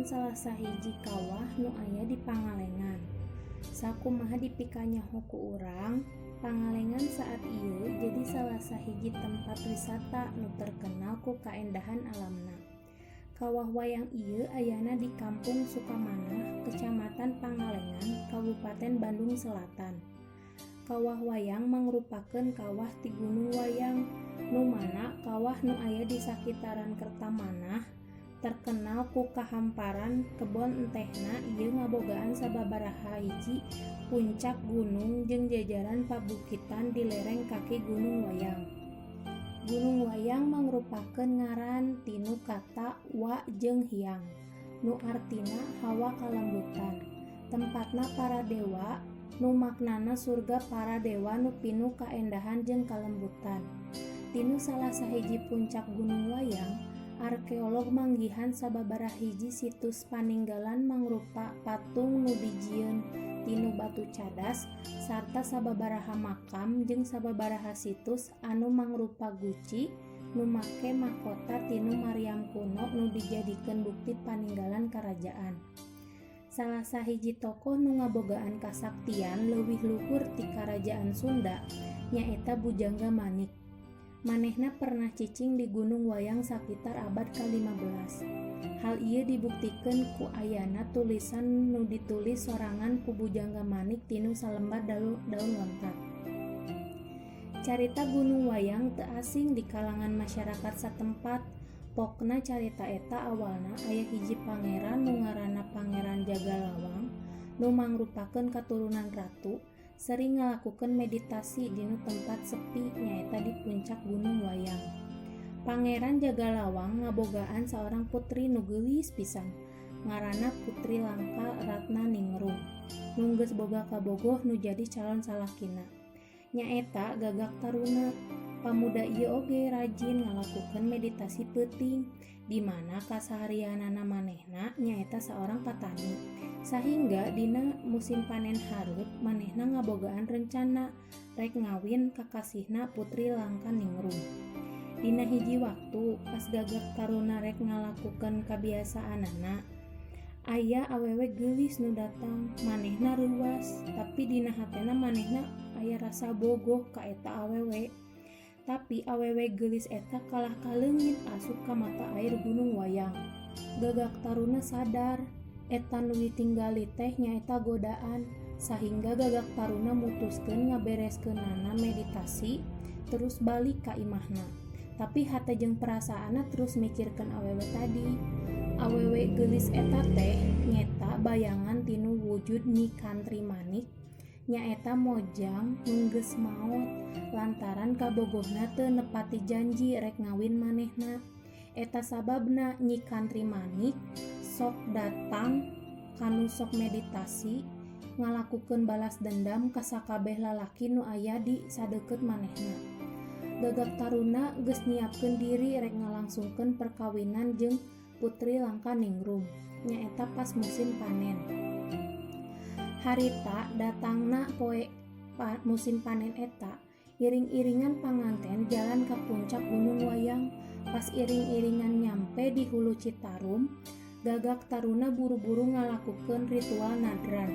salah sahiji kawah nu aya di Pangalengan. Sakumaha dipikanyaho ku urang, Pangalengan saat ieu jadi salah sahiji tempat wisata nu terkenal ku kaendahan alamna. Kawah wayang ieu ayana di Kampung Sukamanah, Kecamatan Pangalengan, Kabupaten Bandung Selatan. Kawah wayang mangrupakeun kawah ti Gunung Wayang, nu mana kawah nu aya di sakitaran Kertamanah terkenal ku kahamparan kebon entehna ieu ngabogaan sababaraha hiji puncak gunung jeung jajaran pabukitan di lereng kaki Gunung Wayang. Gunung Wayang mangrupakeun ngaran tinu kata wa jeung hyang, nu artina hawa kalembutan. Tempatna para dewa, nu maknana surga para dewa nu pinuh kaendahan jeung kalembutan. Tinu salah sahiji puncak Gunung Wayang, arkeolog manggihan sababaraha hiji situs paninggalan mangrupa patung nu dijieun tinu batu cadas sarta sababaraha makam jeung sababaraha situs anu mangrupa guci nu make mahkota tinu Maryam kuno nu dijadikeun bukti paninggalan karajaan. Salah sahiji tokoh nu ngabogaan kasaktian leuwih luhur ti karajaan Sunda nyaeta Bujangga Manik. Manehna pernah cicing di Gunung Wayang sakitar abad ke-15. Hal ieu dibuktikeun ku ayana tulisan nu ditulis sorangan ku Bujangga Manik tinu salembar daun lontar. Carita Gunung Wayang teu asing di kalangan masyarakat satempat. Pokna carita eta awalna aya hiji pangeran nu ngaranna Pangeran Jagalawang nu mangrupakeun katurunan ratu sering ngalakukeun meditasi dinu tempat sepi nyaeta di puncak Gunung Wayang. Pangeran Jagalawang ngabogaan saorang putri nu geulis pisan ngaranna Putri Langka Ratna Ningrum nu geus boga kabogoh nu jadi calon salakina nyaeta Gagak Taruna. Pamuda ieu oge rajin ngalakukeun meditasi peuting di mana kasaharianana manehna nyaeta saorang patani. Sahingga dina musim panen hareup manehna ngabogaan rencana rek ngawin kakasihna Putri Langka Ningrum. Dina hiji waktu pas Gagak Taruna rek ngalakukeun kabiasaanana, aya awewe geulis nu datang, manehna reuwas, tapi dina hatena manehna aya rasa bogoh ka eta awewe. Tapi awewe geulis eta kalah kaleungit asup ka mata air Gunung Wayang. Gagak Taruna sadar eta nu ditinggali teh nyaeta godaan, sahingga Gagak Taruna mutuskeun ngabereskeunana meditasi terus balik ka imahna. Tapi hate jeung perasaana terus mikirkeun awewe tadi. Awewe geulis eta teh nyeta bayangan tinu wujud Nyi Kantri Manik nyaeta mojang nu geus maot lantaran kabogohna teu nepati janji rek ngawin manehna. Eta sababna Nyi Kantri Manik sok datang kanu sok meditasi ngalakukeun balas dendam ka sakabeh lalaki nu aya di sadeukeut manehna. Gagak Taruna geus nyiapkeun diri rek ngalangsungkeun perkawinan jeung Putri Langka Ningrum nyaeta pas musim panen. Harita datangna poe musim panen eta, iring-iringan panganten jalan ka puncak Gunung Wayang. Pas iring-iringan nyampe di Hulu Citarum, Gagak Taruna buru-buru ngalakukeun ritual nadran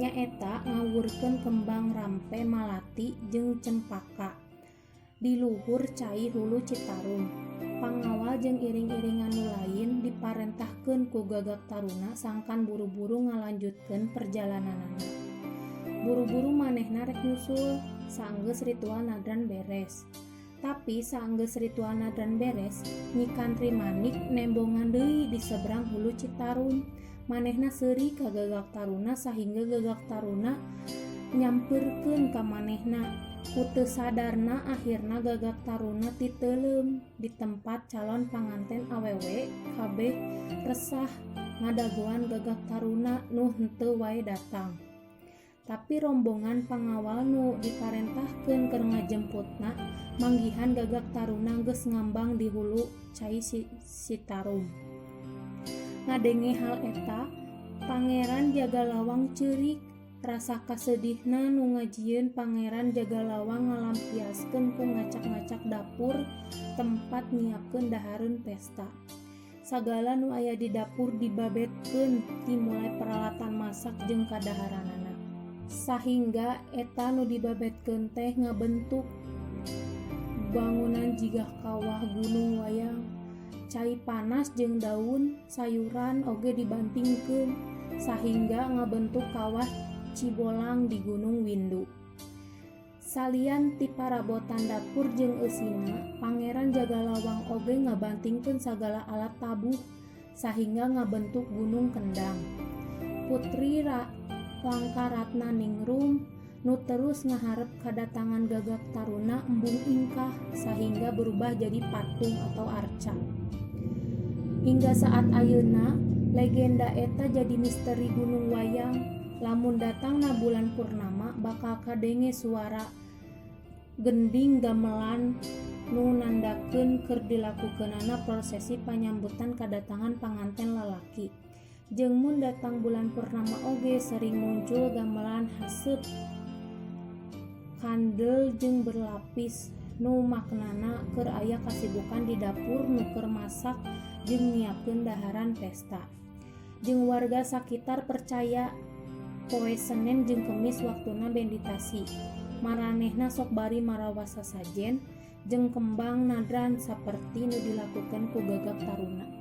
nyaeta ngawurkeun kembang rampe malati jeung cempaka di luhur cai Hulu Citarum. Pangawal jeung iring-iringan nu lain diparentahkeun ku Gagak Taruna sangkan buru-buru ngalanjutkeun perjalananana. Buru-buru manehna rek nyusul saenggeus ritual nadran beres. Tapi saenggeus ritual nadran beres, Nyi Kantri Manik nembongan deui di seberang Hulu Citarum. Manehna seuri ka Gagak Taruna sahingga Gagak Taruna nyampeurkeun ka manehna. Teu sadarna akhirna Gagak Taruna titeuleum di tempat calon panganten awewe kabeh resah ngadagoan Gagak Taruna nu henteu wae datang. Tapi rombongan pangawal nu diparentahkeun keur ngajemputna manggihan Gagak Taruna geus ngambang di hulu cai Citarum. Ngadenge hal eta, Pangeran Jagalawang ceurik. Rasa kasedihna nu ngajieun Pangeran Jagalawang ngalampiaskeun ku ngacak-ngacak dapur tempat nyiapkeun dahareun pesta. Sagala nu aya di dapur dibabetkeun dimulai peralatan masak jeung kadaharanana. Sahingga eta nu dibabetkeun teh ngabentuk bangunan jigah kawah gunung wayang. Cai panas jeung daun sayuran oge dibantingkeun sahingga ngabentuk kawah Cibolang di Gunung Windu. Salian ti parabotan dapur jeung eusina, Pangeran Jagalawang oge ngabantingkeun sagala alat tabuh sahingga ngabentuk Gunung Kendang. Putri Langkaratna Ningrum nu terus ngaharep kadatangan Gagak Taruna embung ingkah sahingga berubah jadi patung atau arca. Hingga saat ayeuna legenda eta jadi misteri Gunung Wayang. Lamun datangna bulan purnama bakal kadenge suara gending gamelan nu nandakeun keur dilakukeunana prosesi panyambutan kadatangan panganten lalaki. Jeung mun datang bulan purnama oge sering muncul gamelan haseup kandel jeung berlapis nu maknana keur aya kasibukan di dapur nu keur masak jeung nyiapkeun daharan pesta. Jeung warga sakitar percaya poe Senen jeung Kemis waktuna meditasi. Maranehna sok bari marawasa sajen jeung kembang nadran saperti nu dilakukeun ku Gagak Taruna.